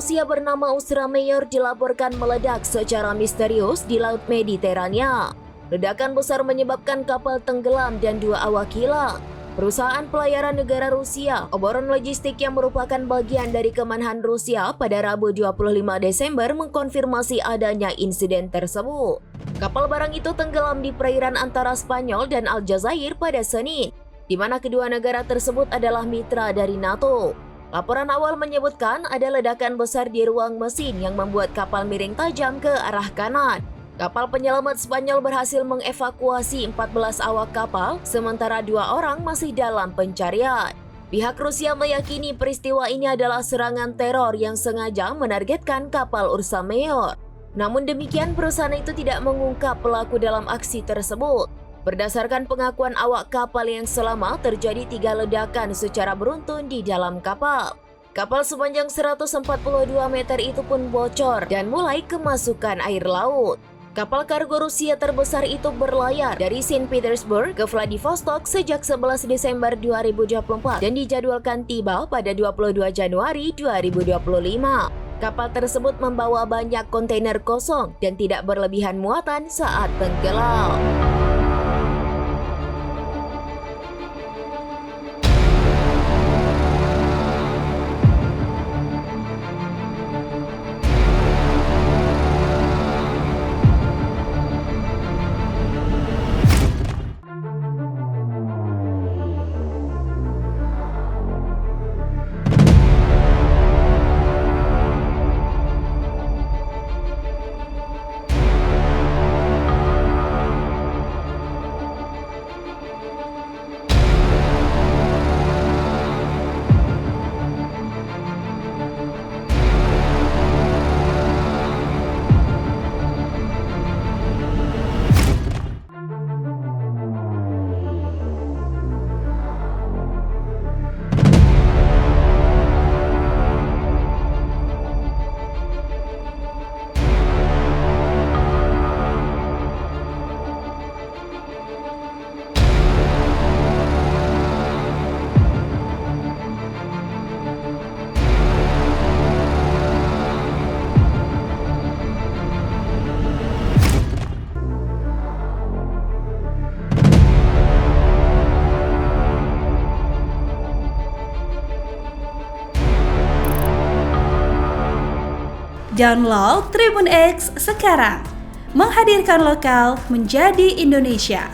Rusia bernama Ursa Mayor dilaporkan meledak secara misterius di Laut Mediterania. Ledakan besar menyebabkan kapal tenggelam dan 2 awak hilang. Perusahaan pelayaran negara Rusia, Oboron Logistik yang merupakan bagian dari Kemenhan Rusia pada Rabu 25 Desember mengkonfirmasi adanya insiden tersebut. Kapal barang itu tenggelam di perairan antara Spanyol dan Aljazair pada Senin, di mana kedua negara tersebut adalah mitra dari NATO. Laporan awal menyebutkan ada ledakan besar di ruang mesin yang membuat kapal miring tajam ke arah kanan. Kapal penyelamat Spanyol berhasil mengevakuasi 14 awak kapal, sementara 2 orang masih dalam pencarian. Pihak Rusia meyakini peristiwa ini adalah serangan teror yang sengaja menargetkan kapal Ursa Mayor. Namun demikian, perusahaan itu tidak mengungkap pelaku dalam aksi tersebut. Berdasarkan pengakuan awak kapal yang selamat, terjadi 3 ledakan secara beruntun di dalam kapal. Kapal sepanjang 142 meter itu pun bocor dan mulai kemasukan air laut. Kapal kargo Rusia terbesar itu berlayar dari Saint Petersburg ke Vladivostok sejak 11 Desember 2024 dan dijadwalkan tiba pada 22 Januari 2025. Kapal tersebut membawa banyak kontainer kosong dan tidak berlebihan muatan saat tenggelam. Download Tribun X sekarang, menghadirkan lokal menjadi Indonesia.